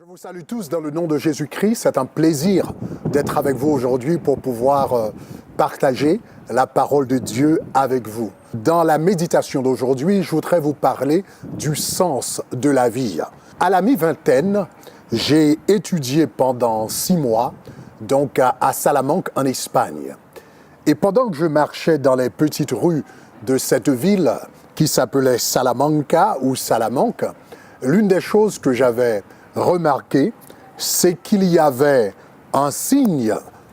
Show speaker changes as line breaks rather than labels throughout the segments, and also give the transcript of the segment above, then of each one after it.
Je vous salue tous dans le nom de Jésus-Christ. C'est un plaisir d'être avec vous aujourd'hui pour pouvoir partager la parole de Dieu avec vous. Dans la méditation d'aujourd'hui, je voudrais vous parler du sens de la vie. À la mi-vingtaine, j'ai étudié pendant 6 mois donc à Salamanque en Espagne. Et pendant que je marchais dans les petites rues de cette ville qui s'appelait Salamanca ou Salamanque, l'une des choses que j'avais remarqué, c'est qu'il y avait un signe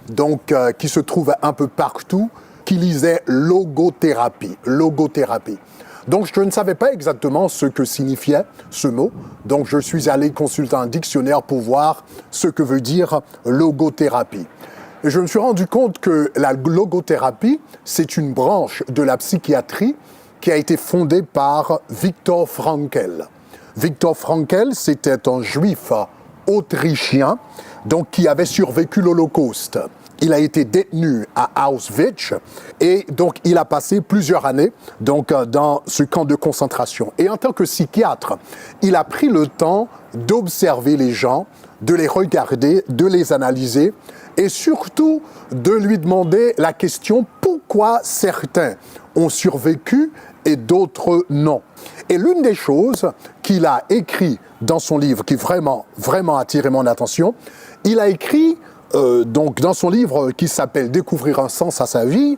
donc, qui se trouvait un peu partout, qui lisait logothérapie. Logothérapie. Donc je ne savais pas exactement ce que signifiait ce mot, donc je suis allé consulter un dictionnaire pour voir ce que veut dire logothérapie. Et je me suis rendu compte que la logothérapie, c'est une branche de la psychiatrie qui a été fondée par Viktor Frankl. Viktor Frankl, c'était un juif autrichien donc, qui avait survécu l'Holocauste. Il a été détenu à Auschwitz et donc il a passé plusieurs années donc, dans ce camp de concentration. Et en tant que psychiatre, il a pris le temps d'observer les gens, de les regarder, de les analyser et surtout de lui demander la question pourquoi certains ont survécu et d'autres non. Et l'une des choses qu'il a écrit dans son livre, qui vraiment attiré mon attention, il a écrit donc dans son livre qui s'appelle « Découvrir un sens à sa vie »,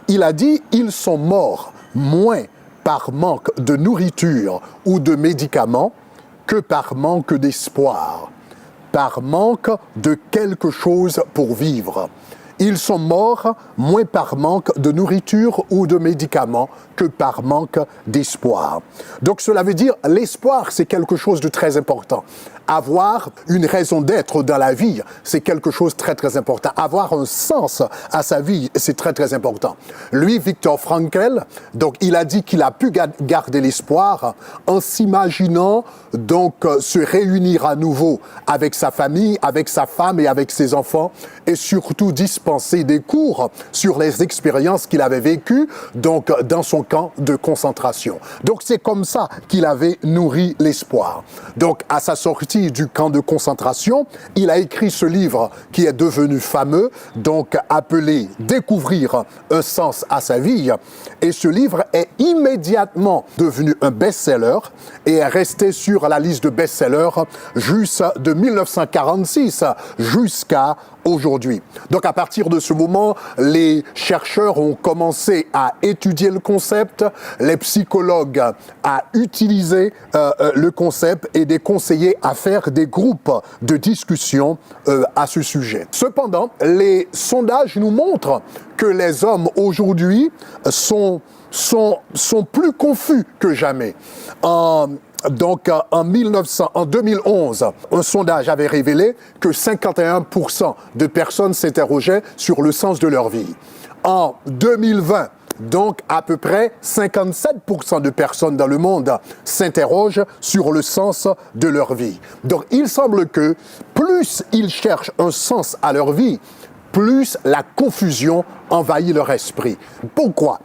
il a dit « Ils sont morts moins par manque de nourriture ou de médicaments que par manque d'espoir, par manque de quelque chose pour vivre. Ils sont morts moins par manque de nourriture ou de médicaments que par manque d'espoir. » Donc cela veut dire l'espoir, c'est quelque chose de très important. Avoir une raison d'être dans la vie, c'est quelque chose de très important. Avoir un sens à sa vie, c'est très important. Lui, Viktor Frankl, donc il a dit qu'il a pu garder l'espoir en s'imaginant donc se réunir à nouveau avec sa famille, avec sa femme et avec ses enfants et surtout dispenser des cours sur les expériences qu'il avait vécues donc dans son camp de concentration. Donc c'est comme ça qu'il avait nourri l'espoir. Donc à sa sortie du camp de concentration, il a écrit ce livre qui est devenu fameux, donc appelé « Découvrir un sens à sa vie ». Et ce livre est immédiatement devenu un best-seller et est resté sur la liste de best-sellers de 1946 jusqu'à aujourd'hui. Donc à partir de ce moment, les chercheurs ont commencé à étudier le concept, les psychologues à utiliser le concept et des conseillers à faire des groupes de discussion à ce sujet. Cependant, les sondages nous montrent que les hommes aujourd'hui sont plus confus que jamais. Donc, en 2011, un sondage avait révélé que 51% de personnes s'interrogeaient sur le sens de leur vie. En 2020, donc à peu près 57% de personnes dans le monde s'interrogent sur le sens de leur vie. Donc, il semble que plus ils cherchent un sens à leur vie, plus la confusion envahit leur esprit. Pourquoi?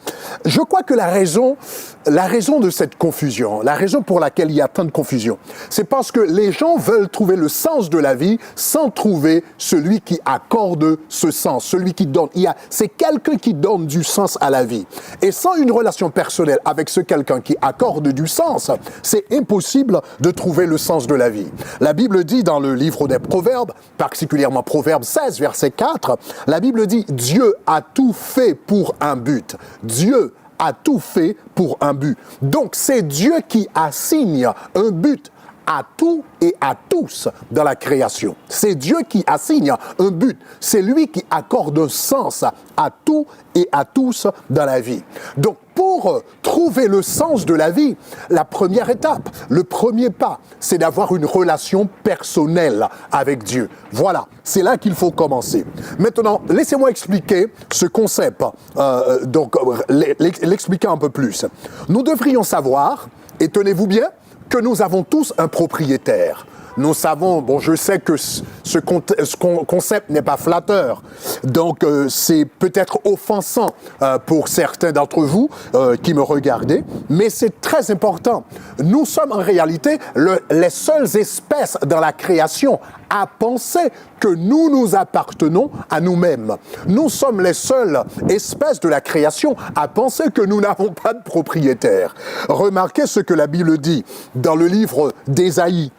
Je crois que la raison de cette confusion, la raison pour laquelle il y a tant de confusion, c'est parce que les gens veulent trouver le sens de la vie sans trouver celui qui accorde ce sens, celui qui donne. C'est quelqu'un qui donne du sens à la vie. Et sans une relation personnelle avec ce quelqu'un qui accorde du sens, c'est impossible de trouver le sens de la vie. La Bible dit dans le livre des Proverbes, particulièrement Proverbe 16, verset 4, la Bible dit « Dieu a tout fait pour un but. Dieu a tout fait pour un but. » Donc, c'est Dieu qui assigne un but à tout et à tous dans la création. C'est Dieu qui assigne un but. C'est lui qui accorde un sens à tout et à tous dans la vie. Donc, pour trouver le sens de la vie, la première étape, le premier pas, c'est d'avoir une relation personnelle avec Dieu. Voilà, c'est là qu'il faut commencer. Maintenant, laissez-moi expliquer ce concept, l'expliquer un peu plus. Nous devrions savoir, et tenez-vous bien, que nous avons tous un propriétaire. nous savons, bon, je sais que ce concept n'est pas flatteur, donc c'est peut-être offensant pour certains d'entre vous qui me regardez, mais c'est très important. Nous sommes en réalité les seules espèces dans la création à penser que nous appartenons à nous-mêmes. Nous sommes les seules espèces de la création à penser que nous n'avons pas de propriétaire. Remarquez ce que la Bible dit dans le livre d'Ésaïe.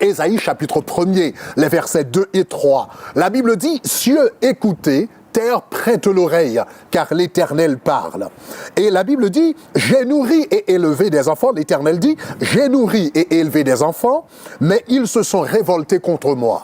Ésaïe chapitre 1er, les versets 2 et 3. La Bible dit « Cieux, écoutez, terre, prête l'oreille, car l'Éternel parle. » Et la Bible dit « J'ai nourri et élevé des enfants. » L'Éternel dit « J'ai nourri et élevé des enfants, mais ils se sont révoltés contre moi. »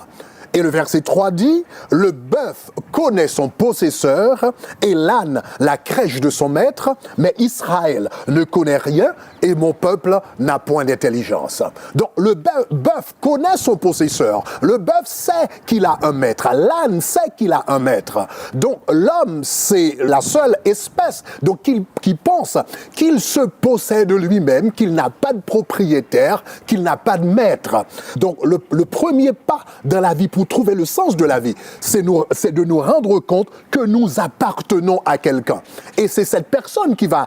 Et le verset 3 dit « Le bœuf connaît son possesseur et l'âne la crèche de son maître, mais Israël ne connaît rien et mon peuple n'a point d'intelligence. » Donc le bœuf connaît son possesseur. Le bœuf sait qu'il a un maître. L'âne sait qu'il a un maître. Donc l'homme, c'est la seule espèce donc, qui pense qu'il se possède lui-même, qu'il n'a pas de propriétaire, qu'il n'a pas de maître. Donc le premier pas dans la vie pour trouver le sens de la vie, c'est de nous rendre compte que nous appartenons à quelqu'un. Et c'est cette personne qui va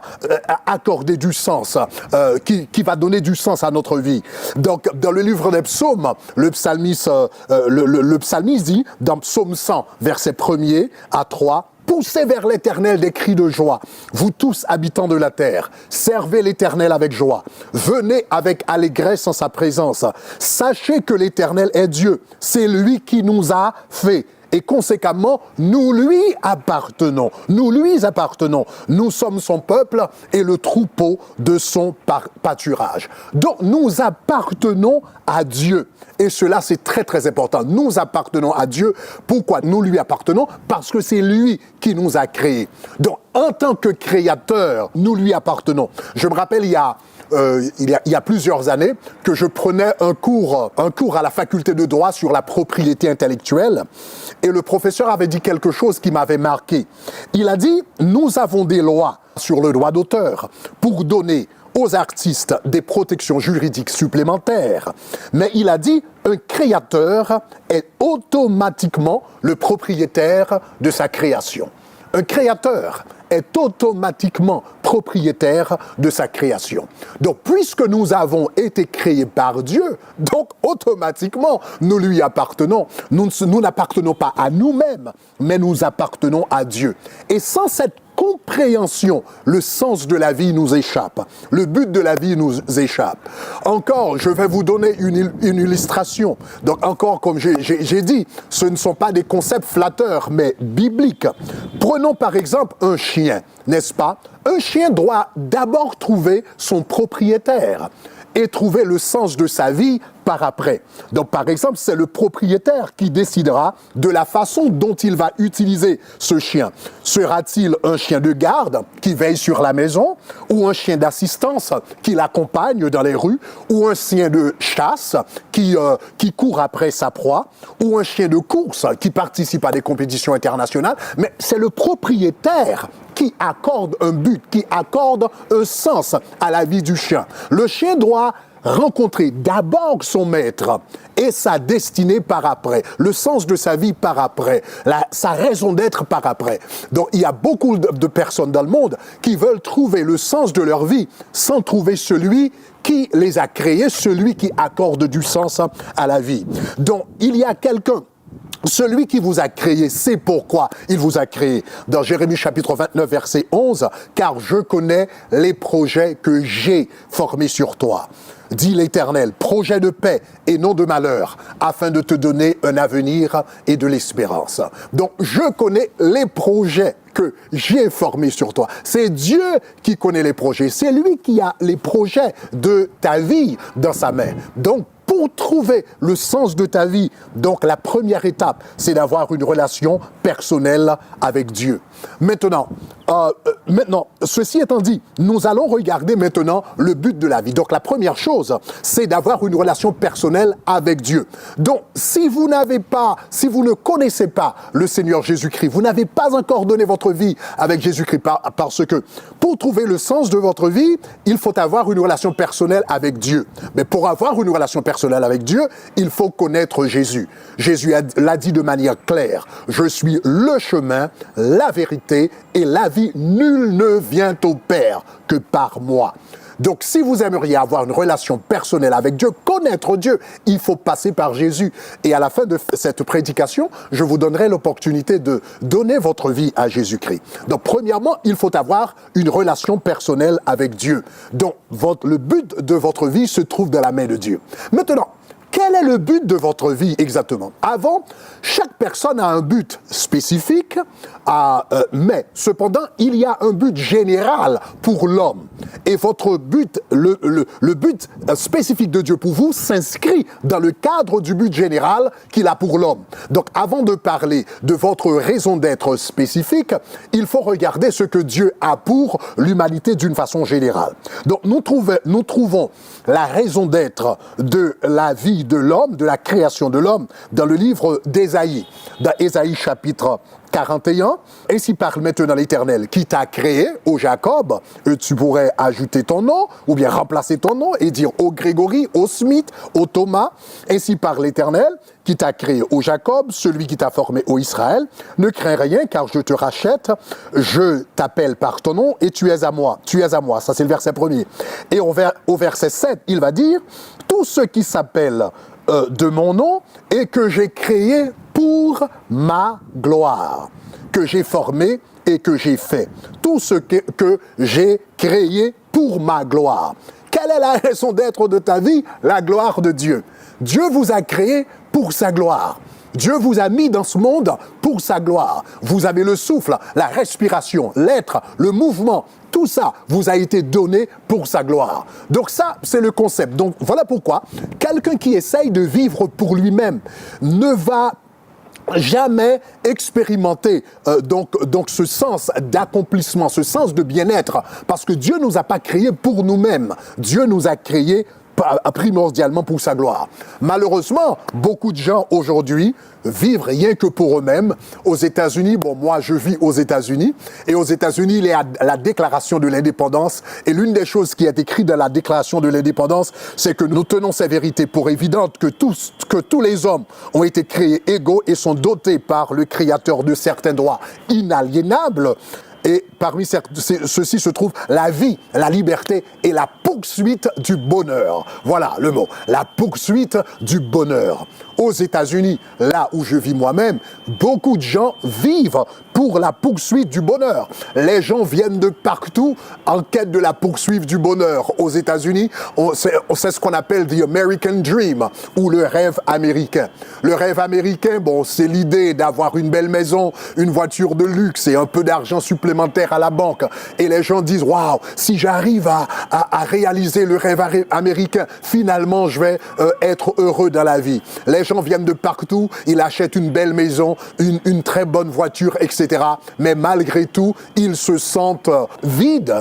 accorder du sens, qui va donner du sens à notre vie. Donc, dans le livre des psaumes, le psalmiste dit, dans psaume 100, verset 1er à 3, « Poussez vers l'Éternel des cris de joie, vous tous habitants de la terre, servez l'Éternel avec joie, venez avec allégresse en sa présence, sachez que l'Éternel est Dieu, c'est lui qui nous a fait. » Et conséquemment, nous lui appartenons. Nous sommes son peuple et le troupeau de son pâturage. Donc, nous appartenons à Dieu. Et cela, c'est très, très important. Nous appartenons à Dieu. Pourquoi nous lui appartenons? Parce que c'est lui qui nous a créés. Donc, en tant que créateur, nous lui appartenons. Je me rappelle, il y a plusieurs années que je prenais un cours à la faculté de droit sur la propriété intellectuelle et le professeur avait dit quelque chose qui m'avait marqué. Il a dit « Nous avons des lois sur le droit d'auteur pour donner aux artistes des protections juridiques supplémentaires. » Mais il a dit « Un créateur est automatiquement le propriétaire de sa création. » Un créateur est automatiquement propriétaire de sa création. Donc, puisque nous avons été créés par Dieu, donc automatiquement, nous lui appartenons. Nous n'appartenons pas à nous-mêmes, mais nous appartenons à Dieu. Et sans cette compréhension, le sens de la vie nous échappe. Le but de la vie nous échappe. Encore, je vais vous donner une illustration. Donc encore, comme j'ai dit, ce ne sont pas des concepts flatteurs, mais bibliques. Prenons par exemple un chien, n'est-ce pas? Un chien doit d'abord trouver son propriétaire et trouver le sens de sa vie par après. Donc, par exemple, c'est le propriétaire qui décidera de la façon dont il va utiliser ce chien. Sera-t-il un chien de garde qui veille sur la maison, ou un chien d'assistance qui l'accompagne dans les rues, ou un chien de chasse qui court après sa proie, ou un chien de course qui participe à des compétitions internationales. Mais c'est le propriétaire qui accorde un but, qui accorde un sens à la vie du chien. Le chien doit rencontrer d'abord son maître et sa destinée par après, le sens de sa vie par après, sa raison d'être par après. Donc il y a beaucoup de personnes dans le monde qui veulent trouver le sens de leur vie sans trouver celui qui les a créés, celui qui accorde du sens à la vie. Donc il y a quelqu'un. Celui qui vous a créé, c'est pourquoi il vous a créé. Dans Jérémie chapitre 29, verset 11, « Car je connais les projets que j'ai formés sur toi. » Dit l'Éternel, projet de paix et non de malheur, afin de te donner un avenir et de l'espérance. Donc, je connais les projets que j'ai formés sur toi. C'est Dieu qui connaît les projets. C'est lui qui a les projets de ta vie dans sa main. Donc, pour trouver le sens de ta vie, donc la première étape, c'est d'avoir une relation personnelle avec Dieu. Maintenant, ceci étant dit, nous allons regarder maintenant le but de la vie. Donc la première chose, c'est d'avoir une relation personnelle avec Dieu. Donc si vous ne connaissez pas le Seigneur Jésus-Christ, vous n'avez pas encore donné votre vie avec Jésus-Christ, parce que pour trouver le sens de votre vie, il faut avoir une relation personnelle avec Dieu. Mais pour avoir une relation personnelle personnelle avec Dieu, il faut connaître Jésus. Jésus l'a dit de manière claire. Je suis le chemin, la vérité et la vie. Nul ne vient au Père que par moi. Donc, si vous aimeriez avoir une relation personnelle avec Dieu, connaître Dieu, il faut passer par Jésus. Et à la fin de cette prédication, je vous donnerai l'opportunité de donner votre vie à Jésus-Christ. Donc, premièrement, il faut avoir une relation personnelle avec Dieu. Donc, le but de votre vie se trouve dans la main de Dieu. Maintenant, quel est le but de votre vie exactement? Avant, chaque personne a un but spécifique, mais cependant, il y a un but général pour l'homme. Et votre but, le but spécifique de Dieu pour vous s'inscrit dans le cadre du but général qu'il a pour l'homme. Donc, avant de parler de votre raison d'être spécifique, il faut regarder ce que Dieu a pour l'humanité d'une façon générale. Donc, nous trouvons la raison d'être de la vie de l'homme, de la création de l'homme, dans le livre d'Ésaïe, dans Ésaïe chapitre 41, ainsi parle maintenant l'Éternel qui t'a créé, ô Jacob, tu pourrais ajouter ton nom, ou bien remplacer ton nom et dire ô Grégory, ô Smith, ô Thomas, ainsi parle l'Éternel qui t'a créé, ô Jacob, celui qui t'a formé, ô Israël, ne crains rien car je te rachète, je t'appelle par ton nom et tu es à moi, ça c'est le verset 1er. Et au verset 7, il va dire, tout ce qui s'appelle de mon nom et que j'ai créé pour ma gloire, que j'ai formé et que j'ai fait. Tout ce que j'ai créé pour ma gloire. Quelle est la raison d'être de ta vie? La gloire de Dieu. Dieu vous a créé pour sa gloire. Dieu vous a mis dans ce monde pour sa gloire. Vous avez le souffle, la respiration, l'être, le mouvement. Tout ça vous a été donné pour sa gloire. Donc ça, c'est le concept. Donc voilà pourquoi quelqu'un qui essaye de vivre pour lui-même ne va jamais expérimenter donc ce sens d'accomplissement, ce sens de bien-être, parce que Dieu nous a pas créés pour nous-mêmes. Dieu nous a créés primordialement pour sa gloire. Malheureusement, beaucoup de gens aujourd'hui vivent rien que pour eux-mêmes. Aux États-Unis, moi je vis aux États-Unis, et aux États-Unis, il y a la déclaration de l'indépendance, et l'une des choses qui est écrite dans la déclaration de l'indépendance, c'est que nous tenons ces vérités pour évidentes, que tous les hommes ont été créés égaux et sont dotés par le Créateur de certains droits inaliénables. Et parmi ceux-ci se trouve la vie, la liberté et la poursuite du bonheur. Voilà le mot, la poursuite du bonheur. Aux États-Unis, là où je vis moi-même, beaucoup de gens vivent pour la poursuite du bonheur. Les gens viennent de partout en quête de la poursuite du bonheur. Aux États-Unis, c'est ce qu'on appelle the American Dream, ou le rêve américain. Le rêve américain, c'est l'idée d'avoir une belle maison, une voiture de luxe et un peu d'argent supplémentaire à la banque. Et les gens disent, waouh, si j'arrive à réaliser le rêve américain, finalement, je vais être heureux dans la vie. Les gens viennent de partout, ils achètent une belle maison, une très bonne voiture, etc. Mais malgré tout, ils se sentent vides.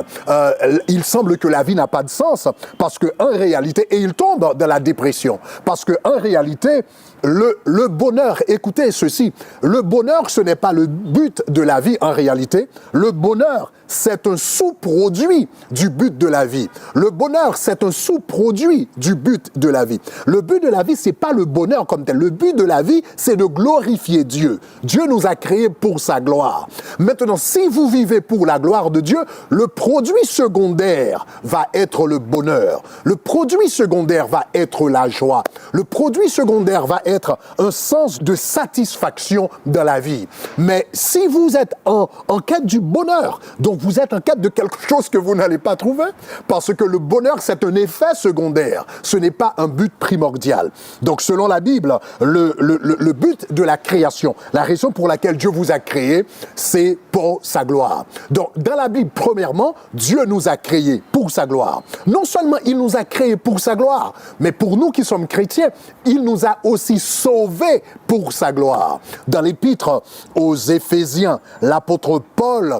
Il semble que la vie n'a pas de sens parce qu'en réalité, et ils tombent dans la dépression, parce qu'en réalité, le bonheur, écoutez ceci, le bonheur, ce n'est pas le but de la vie en réalité. Le bonheur, c'est un sous-produit du but de la vie. Le bonheur, c'est un sous-produit du but de la vie. Le but de la vie, c'est pas le bonheur comme tel. Le but de la vie, c'est de glorifier Dieu. Dieu nous a créés pour sa gloire. Maintenant, si vous vivez pour la gloire de Dieu, le produit secondaire va être le bonheur. Le produit secondaire va être la joie. Le produit secondaire va être un sens de satisfaction dans la vie. Mais si vous êtes en quête du bonheur, donc vous êtes en quête de quelque chose que vous n'allez pas trouver, parce que le bonheur, c'est un effet secondaire. Ce n'est pas un but primordial. Donc, selon la Bible, le but de la création, la raison pour laquelle Dieu vous a créé, c'est pour sa gloire. Donc, dans la Bible, premièrement, Dieu nous a créés pour sa gloire. Non seulement il nous a créés pour sa gloire, mais pour nous qui sommes chrétiens, il nous a aussi sauvés pour sa gloire. Dans l'épître aux Éphésiens, l'apôtre Paul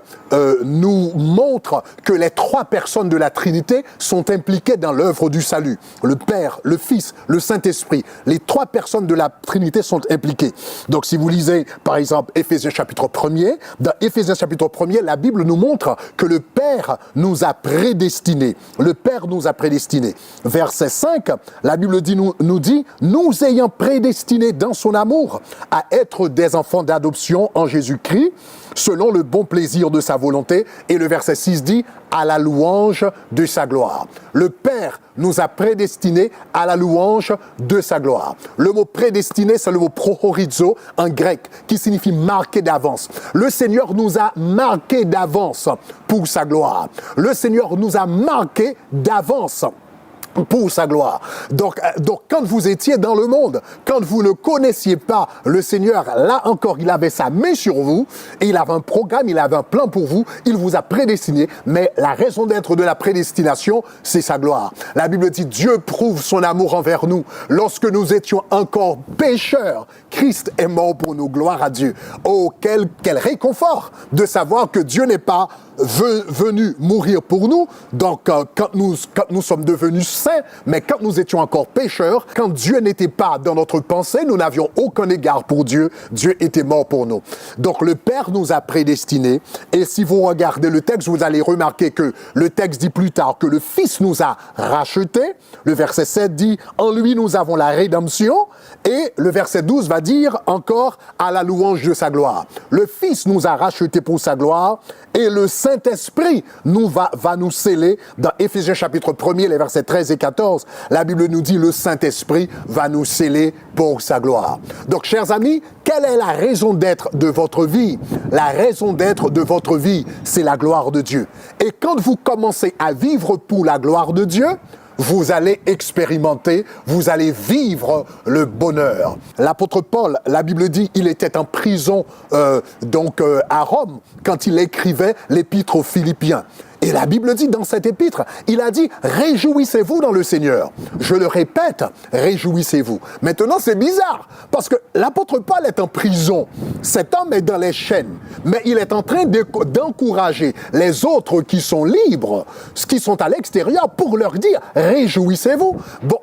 nous montre que les trois personnes de la Trinité sont impliquées dans l'œuvre du salut. Le Père, le Fils, le Saint-Esprit. Les trois personnes personnes de la Trinité sont impliquées. Donc si vous lisez par exemple Éphésiens chapitre 1er, dans Éphésiens chapitre 1er, la Bible nous montre que le Père nous a prédestinés. Le Père nous a prédestinés. Verset 5, la Bible nous dit, nous ayant prédestinés dans son amour à être des enfants d'adoption en Jésus-Christ, selon le bon plaisir de sa volonté. Et le verset 6 dit, à la louange de sa gloire. Le Père nous a prédestinés à la louange de sa gloire. Le mot prédestiné, c'est le mot prohorizo en grec, qui signifie marqué d'avance. Le Seigneur nous a marqués d'avance pour sa gloire. Le Seigneur nous a marqués d'avance pour sa gloire. Donc, quand vous étiez dans le monde, quand vous ne connaissiez pas le Seigneur, là encore, il avait sa main sur vous, et il avait un programme, il avait un plan pour vous, il vous a prédestiné, mais la raison d'être de la prédestination, c'est sa gloire. La Bible dit, Dieu prouve son amour envers nous. Lorsque nous étions encore pécheurs, Christ est mort pour nous, gloire à Dieu. Oh, quel réconfort de savoir que Dieu n'est pas venu mourir pour nous, donc quand nous sommes devenus saints, mais quand nous étions encore pécheurs, quand Dieu n'était pas dans notre pensée, nous n'avions aucun égard pour Dieu, Dieu était mort pour nous. Donc le Père nous a prédestinés, et si vous regardez le texte, vous allez remarquer que le texte dit plus tard que le Fils nous a rachetés. Le verset 7 dit, en lui nous avons la rédemption, et le verset 12 va dire encore, à la louange de sa gloire. Le Fils nous a rachetés pour sa gloire, et le Saint-Esprit va nous sceller. Dans Éphésiens chapitre 1er, les versets 13 et 14, la Bible nous dit, le Saint-Esprit va nous sceller pour sa gloire. Donc, chers amis, quelle est la raison d'être de votre vie? La raison d'être de votre vie, c'est la gloire de Dieu. Et quand vous commencez à vivre pour la gloire de Dieu, vous allez expérimenter, vous allez vivre le bonheur. L'apôtre Paul, la Bible dit, il était en prison à Rome quand il écrivait l'épître aux Philippiens. Et la Bible dit dans cette épître, il a dit « Réjouissez-vous dans le Seigneur ». Je le répète, réjouissez-vous. Maintenant, c'est bizarre, parce que l'apôtre Paul est en prison. Cet homme est dans les chaînes, mais il est en train d'encourager les autres qui sont libres, qui sont à l'extérieur, pour leur dire « Réjouissez-vous ». Bon,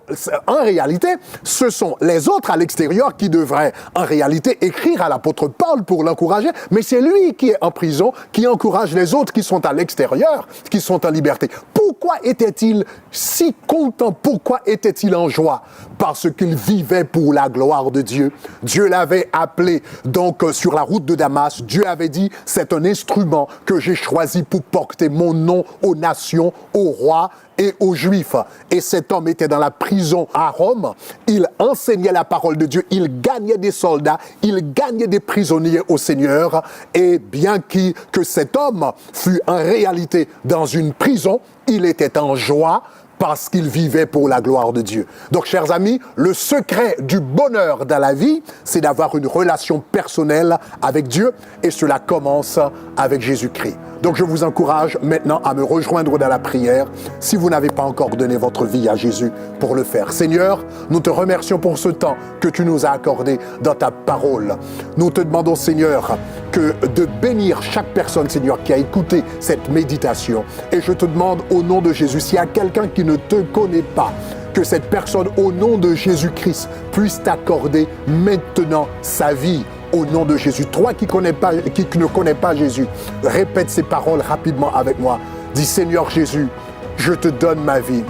en réalité, ce sont les autres à l'extérieur qui devraient, en réalité, écrire à l'apôtre Paul pour l'encourager, mais c'est lui qui est en prison, qui encourage les autres qui sont à l'extérieur, qui sont en liberté. Pourquoi était-il si content? Pourquoi était-il en joie? Parce qu'il vivait pour la gloire de Dieu. Dieu l'avait appelé donc sur la route de Damas. Dieu avait dit, c'est un instrument que j'ai choisi pour porter mon nom aux nations, aux rois et aux Juifs. Et cet homme était dans la prison à Rome. Il enseignait la parole de Dieu. Il gagnait des soldats. Il gagnait des prisonniers au Seigneur. Et bien que cet homme fût en réalité dans une prison, il était en joie parce qu'il vivait pour la gloire de Dieu. Donc, chers amis, le secret du bonheur dans la vie, c'est d'avoir une relation personnelle avec Dieu, et cela commence avec Jésus-Christ. Donc, je vous encourage maintenant à me rejoindre dans la prière si vous n'avez pas encore donné votre vie à Jésus pour le faire. Seigneur, nous te remercions pour ce temps que tu nous as accordé dans ta parole. Nous te demandons, Seigneur, de bénir chaque personne, Seigneur, qui a écouté cette méditation. Et je te demande, au nom de Jésus, s'il y a quelqu'un qui ne te connaît pas, que cette personne, au nom de Jésus-Christ, puisse t'accorder maintenant sa vie. Au nom de Jésus. Toi qui ne connais pas Jésus, répète ces paroles rapidement avec moi. Dis, Seigneur Jésus, je te donne ma vie.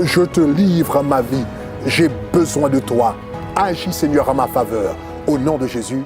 Je te livre ma vie. J'ai besoin de toi. Agis, Seigneur, à ma faveur. Au nom de Jésus.